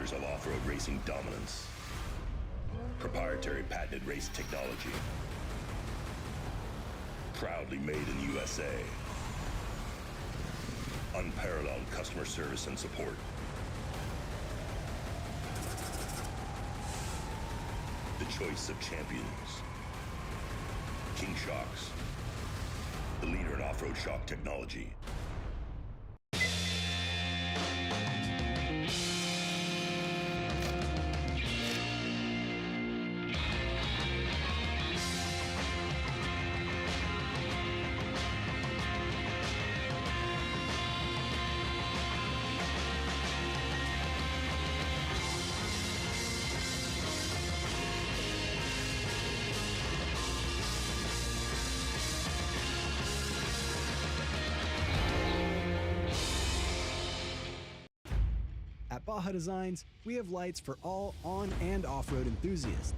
pillars of off-road racing dominance. Proprietary patented race technology. Proudly made in the USA. Unparalleled customer service and support. The choice of champions. King Shocks, the leader in off-road shock technology. At Baja Designs, we have lights for all on- and off-road enthusiasts.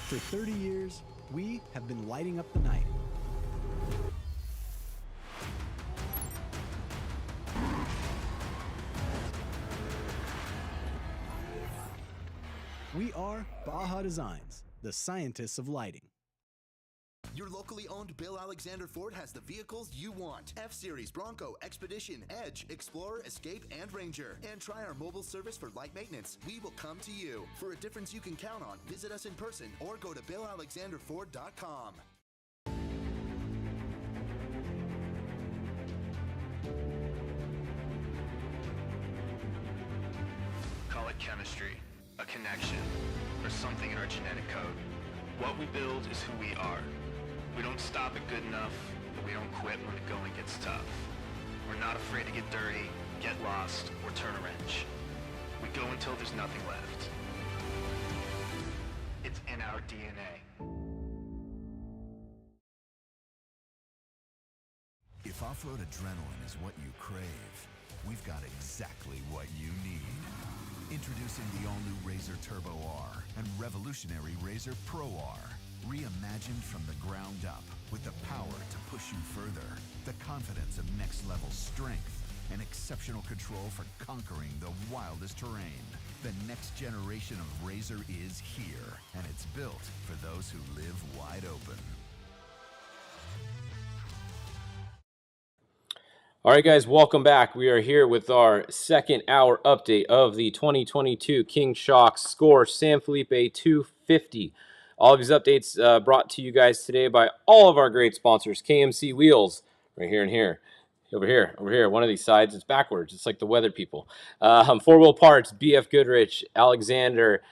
For 30 years, we have been lighting up the night. We are Baja Designs, the scientists of lighting. Your locally owned Bill Alexander Ford has the vehicles you want. F-Series, Bronco, Expedition, Edge, Explorer, Escape, and Ranger. And try our mobile service for light maintenance. We will come to you. For a difference you can count on, visit us in person or go to BillAlexanderFord.com. Call it chemistry, a connection, or something in our genetic code. What we build is who we are. We don't stop it good enough, but we don't quit when the going gets tough. We're not afraid to get dirty, get lost, or turn a wrench. We go until there's nothing left. It's in our DNA. If off-road adrenaline is what you crave, we've got exactly what you need. Introducing the all-new Razor Turbo R and revolutionary Razor Pro R. Reimagined from the ground up with the power to push you further, the confidence of next-level strength, and exceptional control for conquering the wildest terrain. The next generation of Razor is here, and it's built for those who live wide open. All right, guys, welcome back. We are here with our second hour update of the 2022 King Shocks Score San Felipe 250. All of these updates brought to you guys today by all of our great sponsors. KMC Wheels, right here and here. Over here. One of these sides, it's backwards. It's like the weather people. Four-wheel parts, BF Goodrich, Alexander,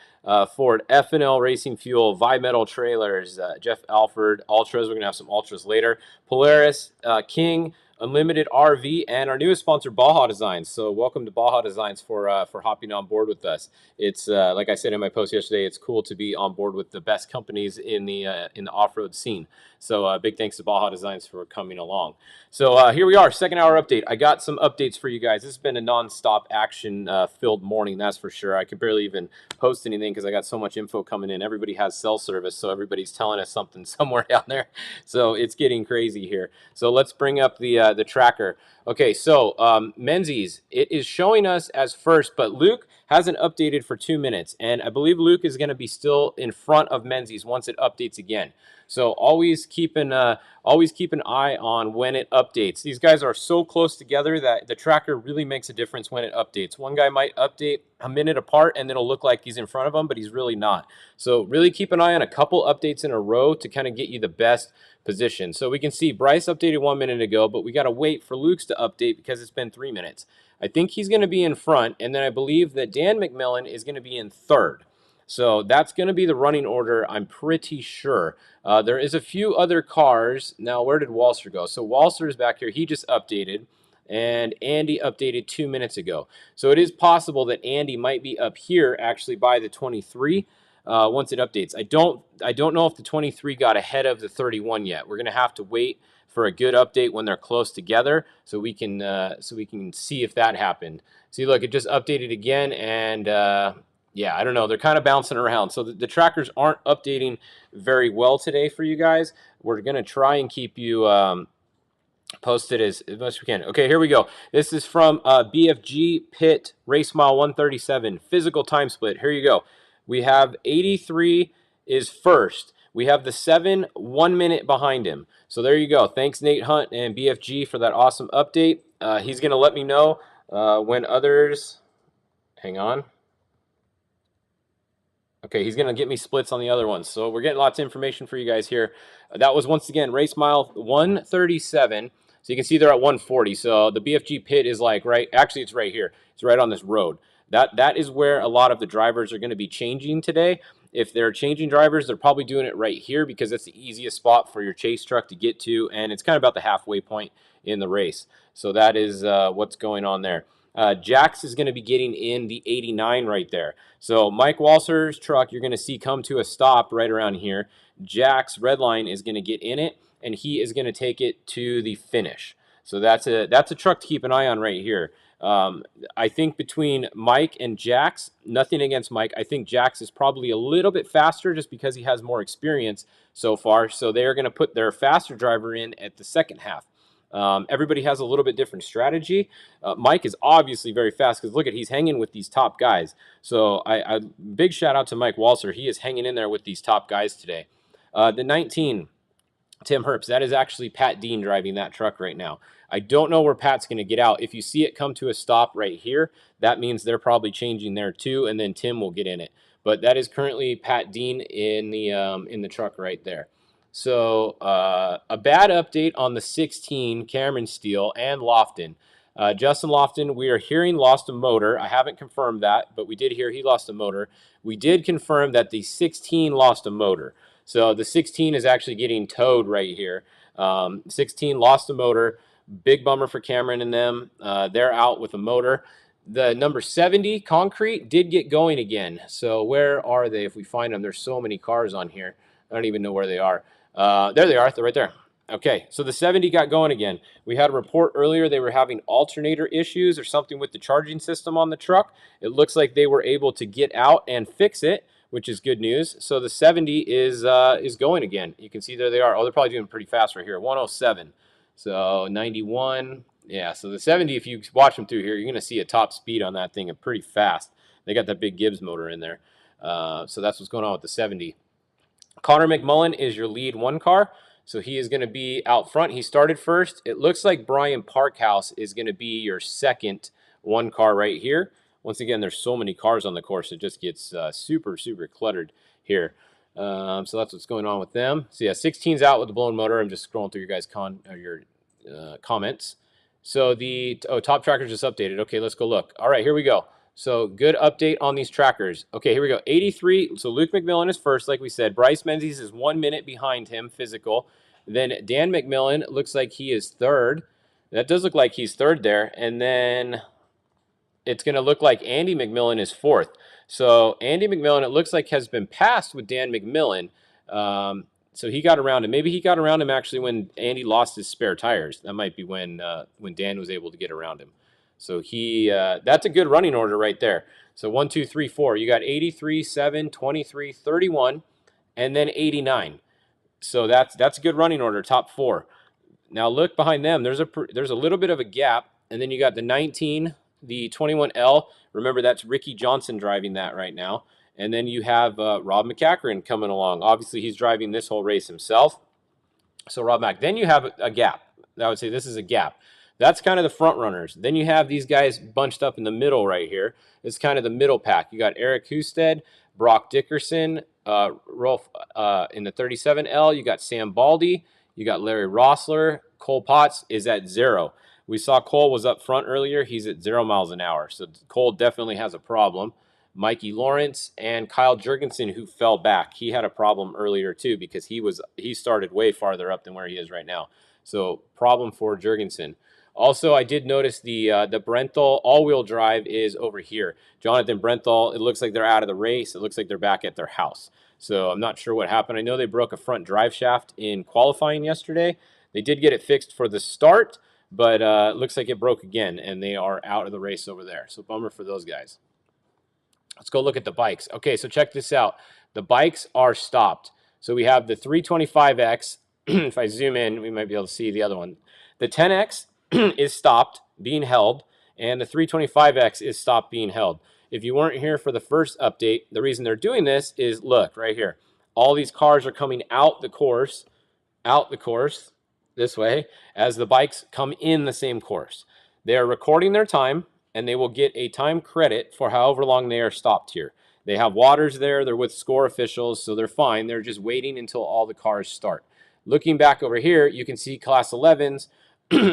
Ford, F&L Racing Fuel, Vimetal Trailers, Jeff Alford, Ultras. We're going to have some Ultras later. Polaris, King, Unlimited RV, and our newest sponsor, Baja Designs. So welcome to Baja Designs for hopping on board with us. It's like I said in my post yesterday, it's cool to be on board with the best companies in the off-road scene. So big thanks to Baja Designs for coming along. So here we are, second hour update. I got some updates for you guys. This has been a non-stop action-filled morning, that's for sure. I could barely even post anything because I got so much info coming in. Everybody has cell service, so everybody's telling us something somewhere down there. So it's getting crazy here. So let's bring up the tracker. Okay, so Menzies, it is showing us as first, but Luke hasn't updated for 2 minutes, and I believe Luke is going to be still in front of Menzies once it updates again. So always keep an eye on when it updates. These guys are so close together that the tracker really makes a difference when it updates. One guy might update a minute apart and it'll look like he's in front of him, but he's really not. So really keep an eye on a couple updates in a row to kind of get you the best position. So we can see Bryce updated 1 minute ago, but we got to wait for Luke's to update because it's been 3 minutes. I think he's going to be in front, and then I believe that Dan McMillan is going to be in third. So that's going to be the running order, I'm pretty sure. There is a few other cars. Now, where did Walser go? So Walser is back here. He just updated, and Andy updated 2 minutes ago. So it is possible that Andy might be up here actually by the 23 once it updates. I don't know if the 23 got ahead of the 31 yet. We're going to have to wait for a good update when they're close together so we can see if that happened. See, look, it just updated again, and yeah, I don't know. They're kind of bouncing around. So the trackers aren't updating very well today for you guys. We're going to try and keep you post it as much as we can. Okay, here we go. This is from BFG Pit Race Mile 137 physical time split. Here you go. We have 83 is first. We have the 7 1 minute behind him. So there you go. Thanks Nate Hunt and BFG for that awesome update. He's going to let me know when others. Hang on. Okay, he's going to get me splits on the other ones. So we're getting lots of information for you guys here. That was, once again, race mile 137. So you can see they're at 140. So the BFG pit is like right, actually it's right here. It's right on this road. That is where a lot of the drivers are going to be changing today. If they're changing drivers, they're probably doing it right here because it's the easiest spot for your chase truck to get to, and it's kind of about the halfway point in the race. So that is what's going on there. Jax is going to be getting in the 89 right there. So Mike Walser's truck, you're going to see come to a stop right around here. Jax Redline is going to get in it, and he is going to take it to the finish. So that's a truck to keep an eye on right here. I think between Mike and Jax, nothing against Mike, I think Jax is probably a little bit faster just because he has more experience so far. So they're going to put their faster driver in at the second half. Everybody has a little bit different strategy. Mike is obviously very fast because look at, he's hanging with these top guys. So I big shout out to Mike Walser. He is hanging in there with these top guys today. The 19, Tim Herbst, that is actually Pat Dean driving that truck right now. I don't know where Pat's going to get out. If you see it come to a stop right here, that means they're probably changing there too, and then Tim will get in it. But that is currently Pat Dean in the truck right there. So a bad update on the 16 Cameron Steele and Lofton. Justin Lofton, we are hearing lost a motor. I haven't confirmed that, but we did hear he lost a motor. We did confirm that the 16 lost a motor. So the 16 is actually getting towed right here. 16 lost a motor. Big bummer for Cameron and them. They're out with a motor. The number 70 Concrete did get going again. So where are they? If we find them, there's so many cars on here. I don't even know where they are. There they are. They're right there. Okay, so the 70 got going again. We had a report earlier they were having alternator issues or something with the charging system on the truck. It looks like they were able to get out and fix it, which is good news. So the 70 is going again. You can see there they are. Oh, they're probably doing pretty fast right here. 107. So 91. Yeah, so the 70, if you watch them through here, you're going to see a top speed on that thing pretty fast. They got that big Gibbs motor in there. So that's what's going on with the 70. Connor McMullen is your lead one car. So he is going to be out front. He started first. It looks like Brian Parkhouse is going to be your second one car right here. Once again, there's so many cars on the course, it just gets super, super cluttered here. So that's what's going on with them. So yeah, 16's out with the blown motor. I'm just scrolling through your guys' comments. So the top trackers just updated. Okay, let's go look. All right, here we go. So good update on these trackers. Okay, here we go. 83. So Luke McMillan is first, like we said. Bryce Menzies is 1 minute behind him, physical. Then Dan McMillan looks like he is third. That does look like he's third there. And then it's going to look like Andy McMillan is fourth. So Andy McMillan, it looks like, has been passed with Dan McMillan. So he got around him. Maybe he got around him actually when Andy lost his spare tires. That might be when Dan was able to get around him. So that's a good running order right there. So 1, 2, 3, 4. You got 83, 7, 23, 31, and then 89. So that's a good running order, top 4. Now look behind them. There's a little bit of a gap, and then you got the 19, the 21L. Remember, that's Ricky Johnson driving that right now. And then you have Rob McCachran coming along. Obviously, he's driving this whole race himself. So Rob Mack. Then you have a gap. I would say this is a gap. That's kind of the front runners. Then you have these guys bunched up in the middle right here. It's kind of the middle pack. You got Eric Husted, Brock Dickerson, Rolf in the 37L. You got Sam Baldy. You got Larry Rossler. Cole Potts is at 0. We saw Cole was up front earlier. He's at 0 miles an hour. So Cole definitely has a problem. Mikey Lawrence and Kyle Jurgensen, who fell back. He had a problem earlier too because he started way farther up than where he is right now. So problem for Jurgensen. Also, I did notice the Brenthal all-wheel drive is over here. Jonathan Brenthal, it looks like they're out of the race. It looks like they're back at their house. So I'm not sure what happened. I know they broke a front drive shaft in qualifying yesterday. They did get it fixed for the start, but it looks like it broke again, and they are out of the race over there. So bummer for those guys. Let's go look at the bikes. Okay, so check this out. The bikes are stopped. So we have the 325X. If I zoom in, we might be able to see the other one. The 10X is stopped being held, and the 325X is stopped being held. If you weren't here for the first update, the reason they're doing this is, look, right here. All these cars are coming out the course this way as the bikes come in the same course. They are recording their time, and they will get a time credit for however long they are stopped here. They have waters there. They're with score officials, so they're fine. They're just waiting until all the cars start. Looking back over here, you can see Class 11s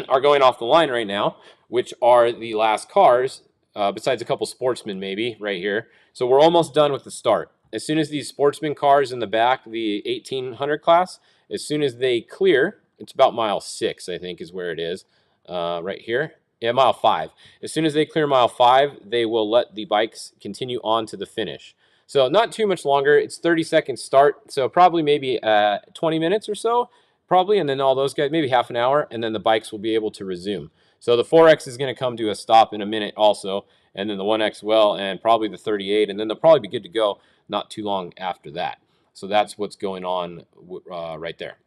are going off the line right now, which are the last cars, besides a couple sportsmen maybe right here. So we're almost done with the start. As soon as these sportsman cars in the back, the 1800 class, as soon as they clear, it's about mile 6, I think is where it is, right here. Yeah, mile 5. As soon as they clear mile 5, they will let the bikes continue on to the finish. So not too much longer. It's 30-second start, so probably maybe 20 minutes or so, probably, and then all those guys, maybe half an hour, and then the bikes will be able to resume. So the 4X is going to come to a stop in a minute also, and then the 1X will, and probably the 38, and then they'll probably be good to go not too long after that. So that's what's going on right there.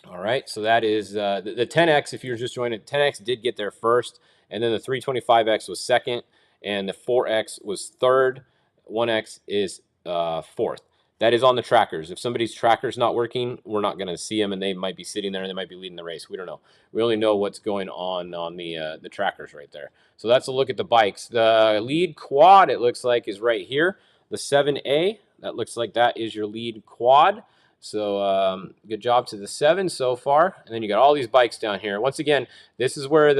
All right, so that is the 10X. If you're just joining, 10X did get there first, and then the 325X was second, and the 4X was third. 1X is fourth. That is on the trackers. If somebody's tracker's not working, we're not going to see them, and they might be sitting there, and they might be leading the race. We don't know. We only know what's going on the trackers right there. So that's a look at the bikes. The lead quad, it looks like, is right here. The 7A, that looks like that is your lead quad. So good job to the 7 so far. And then you got all these bikes down here. Once again, this is where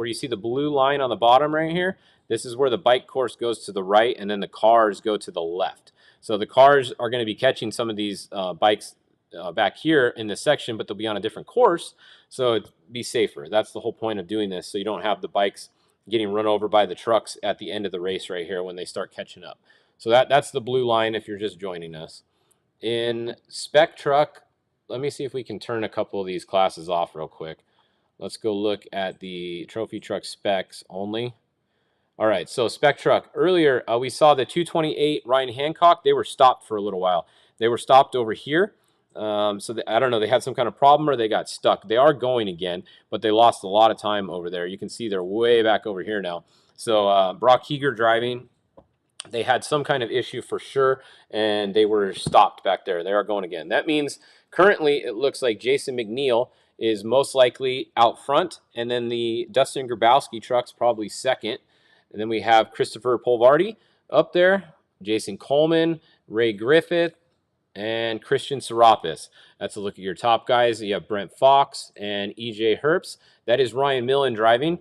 you see the blue line on the bottom right here. This is where the bike course goes to the right, and then the cars go to the left. So the cars are going to be catching some of these bikes back here in this section, but they'll be on a different course, so it'd be safer. That's the whole point of doing this, so you don't have the bikes getting run over by the trucks at the end of the race right here when they start catching up. So that's the blue line if you're just joining us. In Spec Truck, let me see if we can turn a couple of these classes off real quick. Let's go look at the Trophy Truck Specs only. All right, so Spec Truck. Earlier, we saw the 228 Ryan Hancock. They were stopped for a little while. They were stopped over here. I don't know, they had some kind of problem or they got stuck. They are going again, but they lost a lot of time over there. You can see they're way back over here now. So Brock Heeger driving. They had some kind of issue for sure, and they were stopped back there. They are going again. That means currently it looks like Jason McNeil is most likely out front, and then the Dustin Grabowski truck's probably second. And then we have Christopher Polvardi up there, Jason Coleman, Ray Griffith, and Christian Serapis. That's a look at your top guys. You have Brent Fox and EJ Herbst. That is Ryan Millen driving.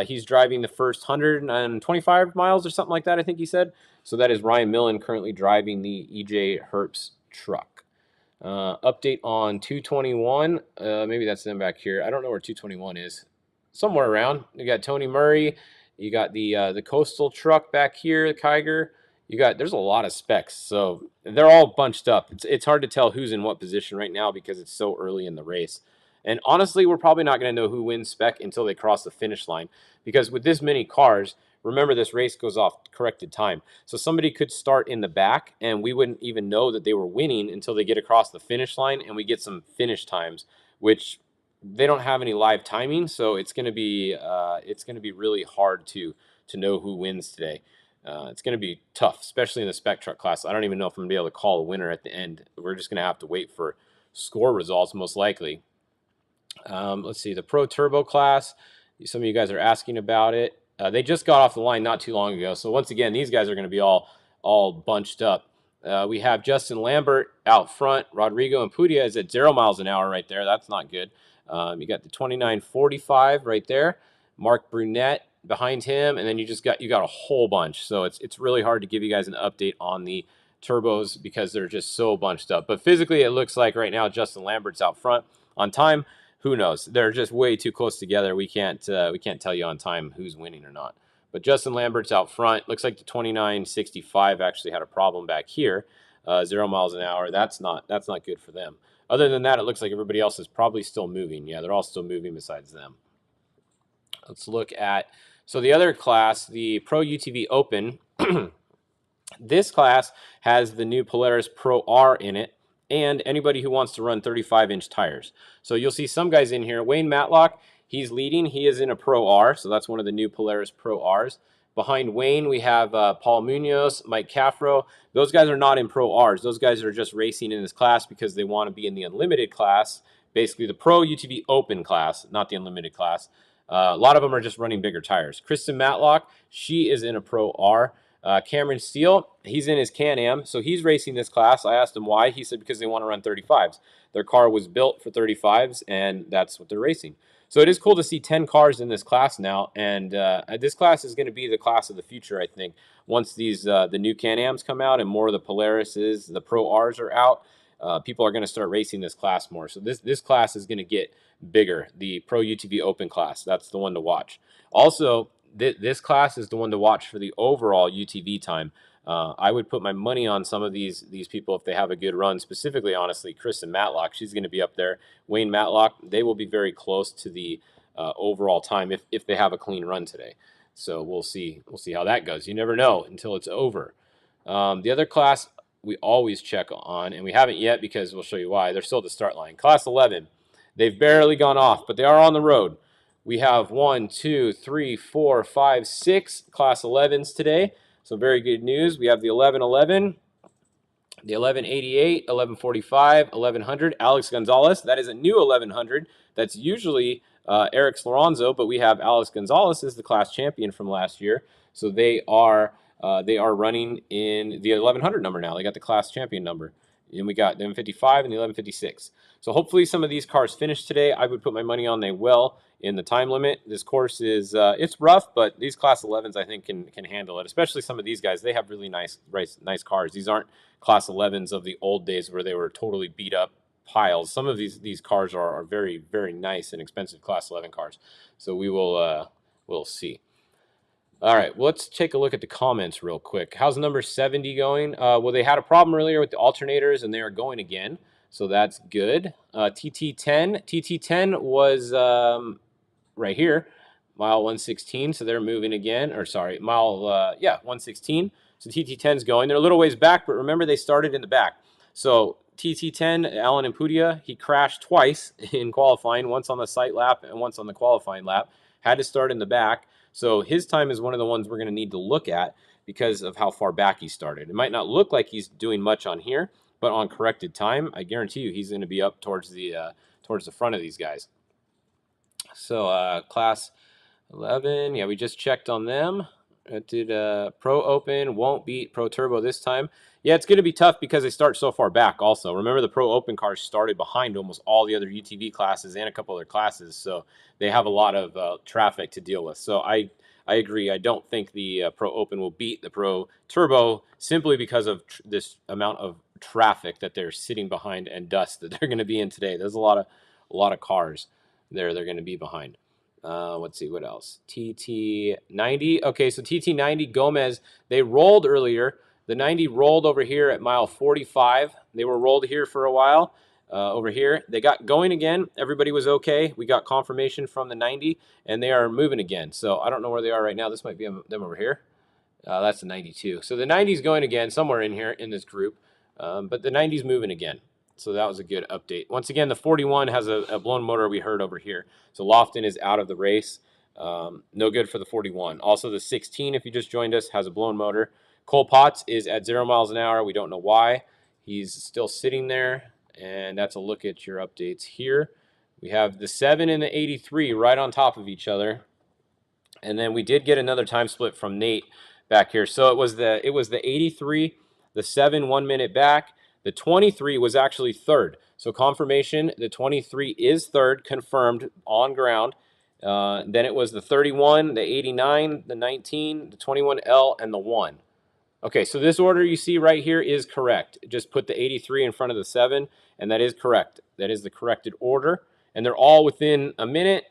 He's driving the first 125 miles or something like that, I think he said. So that is Ryan Millen currently driving the EJ Herbst truck. Update on 221. Maybe that's them back here. I don't know where 221 is. Somewhere around. You got Tony Murray. You got the Coastal truck back here, the Kiger. There's a lot of specs, so they're all bunched up. It's hard to tell who's in what position right now because it's so early in the race. And honestly, we're probably not going to know who wins Spec until they cross the finish line, because with this many cars, remember this race goes off corrected time. So somebody could start in the back, and we wouldn't even know that they were winning until they get across the finish line, and we get some finish times, which they don't have any live timing, so it's going to be really hard to know who wins today. It's going to be tough, especially in the Spec Truck class. I don't even know if I'm going to be able to call a winner at the end. We're just going to have to wait for score results, most likely. Let's see, the Pro Turbo class. Some of you guys are asking about it. They just got off the line not too long ago, so once again, these guys are going to be all bunched up. We have Justin Lambert out front. Rodrigo Ampudia is at 0 miles an hour right there. That's not good. You got the 2945 right there. Mark Brunette behind him, and then you got a whole bunch. So it's really hard to give you guys an update on the turbos because they're just so bunched up. But physically, it looks like right now Justin Lambert's out front. On time, who knows? They're just way too close together. We can't tell you on time who's winning or not. But Justin Lambert's out front. Looks like the 2965 actually had a problem back here. 0 miles an hour. That's not good for them. Other than that, it looks like everybody else is probably still moving. Yeah, they're all still moving besides them. Let's look at, so the other class, the Pro UTV Open. This class has the new Polaris Pro R in it, and anybody who wants to run 35-inch tires. So you'll see some guys in here. Wayne Matlock, He's leading. He is in a Pro R, so that's one of the new Polaris Pro Rs. Behind Wayne, we have Paul Munoz, Mike Caffro. Those guys are not in Pro Rs. Those guys are just racing in this class because they want to be in the Unlimited class, basically the Pro UTV Open class, not the Unlimited class. A lot of them are just running bigger tires. Kristen Matlock, she is in a Pro R. Cameron Steele, he's in his Can-Am, so he's racing this class. I asked him why. He said because they want to run 35s. Their car was built for 35s, and that's what they're racing. So it is cool to see 10 cars in this class now, and this class is going to be the class of the future, I think. Once these the new Can-Ams come out and more of the Polarises, the Pro Rs are out, people are going to start racing this class more. So this class is going to get bigger, the Pro UTV Open class. That's the one to watch. Also, this class is the one to watch for the overall UTV time. I would put my money on some of these people if they have a good run. Specifically, honestly, Kristen Matlock, she's going to be up there. Wayne Matlock, they will be very close to the overall time if they have a clean run today. So we'll see how that goes. You never know until it's over. The other class we always check on, and we haven't yet because we'll show you why. They're still at the start line. Class 11, they've barely gone off, but they are on the road. We have 1, 2, 3, 4, 5, 6 Class 11s today. So very good news. We have the 1111, the 1188, 1145, 1100. Alex Gonzalez, that is a new 1100. That's usually Eric Slorenzo, but we have Alex Gonzalez as the class champion from last year. So they are running in the 1100 number now. They got the class champion number. And we got the M55 and the 1156. So hopefully some of these cars finish today. I would put my money on they will in the time limit. This course is it's rough, but these Class 11s I think can handle it. Especially some of these guys. They have really nice cars. These aren't Class 11s of the old days where they were totally beat up piles. Some of these cars are very, very nice and expensive Class 11 cars. So we will we'll see. All right, well, let's take a look at the comments real quick. How's number 70 going? Well, they had a problem earlier with the alternators, and they are going again, so that's good. TT10 was right here, mile 116, so they're moving again. Or sorry, mile 116. So TT10's going. They're a little ways back, but remember they started in the back. So TT10, Alan Impudia, he crashed twice in qualifying, once on the sight lap and once on the qualifying lap. Had to start in the back. So his time is one of the ones we're going to need to look at because of how far back he started. It might not look like he's doing much on here, but on corrected time, I guarantee you he's going to be up towards the front of these guys. So Class 11, yeah, we just checked on them. It did Pro Open, won't beat Pro Turbo this time. Yeah, it's going to be tough because they start so far back also. Remember, the Pro Open cars started behind almost all the other UTV classes and a couple other classes, so they have a lot of traffic to deal with. So I agree. I don't think the Pro Open will beat the Pro Turbo simply because of this amount of traffic that they're sitting behind and dust that they're going to be in today. There's a lot of cars there they're going to be behind. Let's see, what else? TT90. Okay, so TT90, Gomez, they rolled earlier. The 90 rolled over here at mile 45. They were rolled here for a while over here. They got going again. Everybody was okay. We got confirmation from the 90, and they are moving again. So I don't know where they are right now. This might be them over here. That's the 92. So the 90's going again somewhere in here in this group, but the 90's moving again. So that was a good update. Once again, the 41 has a blown motor we heard over here. So Lofton is out of the race. No good for the 41. Also, the 16, if you just joined us, has a blown motor. Cole Potts is at 0 miles an hour. We don't know why. He's still sitting there. And that's a look at your updates here. We have the 7 and the 83 right on top of each other. And then we did get another time split from Nate back here. So it was the 83, the 7 1 minute back. The 23 was actually third. So confirmation, the 23 is third, confirmed on ground. Then it was the 31, the 89, the 19, the 21L, and the 1. Okay, so this order you see right here is correct. Just put the 83 in front of the 7, and that is correct. That is the corrected order. And they're all within a minute.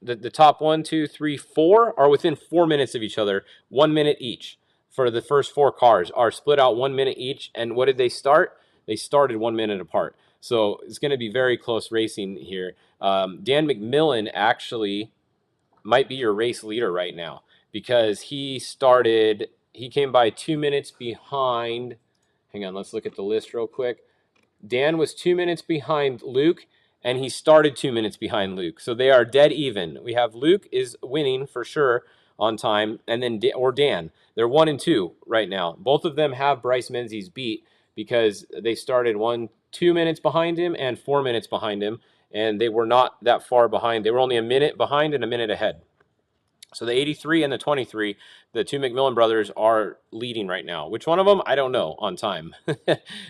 The top 1, 2, 3, 4 are within 4 minutes of each other, 1 minute each. For the first 4 cars are split out 1 minute each. And what did they start? They started 1 minute apart. So it's going to be very close racing here. Dan McMillan actually might be your race leader right now because he came by 2 minutes behind. Hang on, let's look at the list real quick. Dan was 2 minutes behind Luke, and he started 2 minutes behind Luke. So they are dead even. We have Luke is winning for sure on time, and then Dan. They're 1 and 2 right now. Both of them have Bryce Menzies beat because they started 2 minutes behind him and 4 minutes behind him, and they were not that far behind. They were only a minute behind and a minute ahead. So the 83 and the 23, the two McMillan brothers are leading right now. Which one of them? I don't know on time.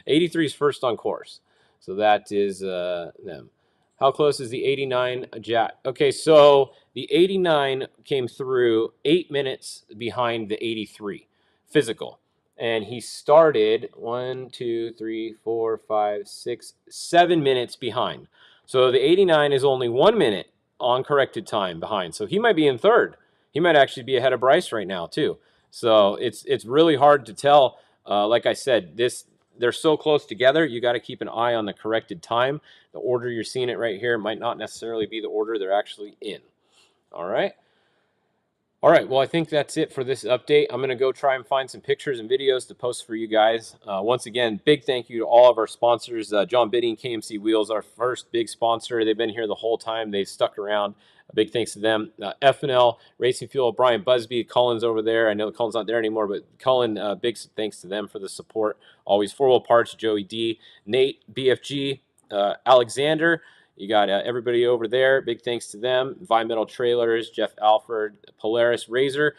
83 is first on course. So that is them. How close is the 89 Jack? Okay, so the 89 came through 8 minutes behind the 83 physical. And he started 1, 2, 3, 4, 5, 6, 7 minutes behind. So the 89 is only 1 minute on corrected time behind. So he might be in third. He might actually be ahead of Bryce right now too. So it's really hard to tell. Like I said, they're so close together. You got to keep an eye on the corrected time. The order you're seeing it right here might not necessarily be the order they're actually in. All right. All right, well, I think that's it for this update. I'm going to go try and find some pictures and videos to post for you guys. Once again, big thank you to all of our sponsors. John Bidding, KMC Wheels, our first big sponsor. They've been here the whole time. They've stuck around. A big thanks to them. F&L, Racing Fuel, Brian Busby, Cullen's over there. I know Cullen's not there anymore, but Cullen, big thanks to them for the support. Always 4-Wheel Parts, Joey D, Nate, BFG, Alexander. You got everybody over there. Big thanks to them. Environmental Trailers, Jeff Alford, Polaris Razor.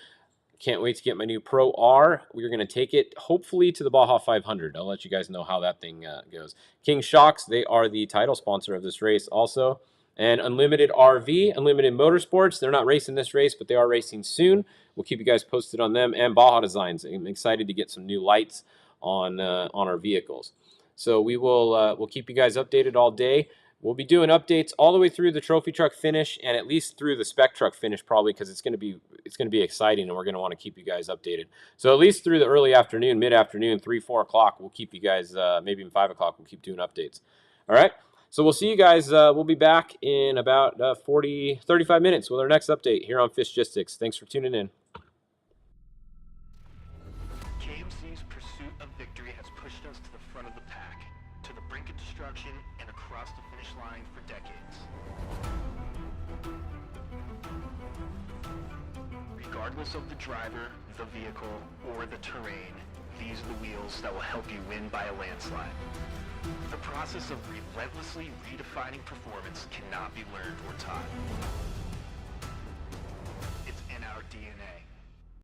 Can't wait to get my new Pro R. We're going to take it, hopefully, to the Baja 500. I'll let you guys know how that thing goes. King Shocks, they are the title sponsor of this race also. And Unlimited RV, Unlimited Motorsports. They're not racing this race, but they are racing soon. We'll keep you guys posted on them. And Baja Designs. I'm excited to get some new lights on our vehicles. So we'll keep you guys updated all day. We'll be doing updates all the way through the trophy truck finish and at least through the spec truck finish probably because it's going to be exciting and we're going to want to keep you guys updated. So at least through the early afternoon, mid-afternoon, 3, 4 o'clock, we'll keep you guys, maybe even 5 o'clock, we'll keep doing updates. All right? So we'll see you guys. We'll be back in about 35 minutes with our next update here on Fishgistics. Thanks for tuning in. KMC's pursuit of victory has pushed us to the front of the pack, to the brink of destruction, and across the finish line for decades. Regardless of the driver, the vehicle, or the terrain, these are the wheels that will help you win by a landslide. The process of relentlessly redefining performance cannot be learned or taught.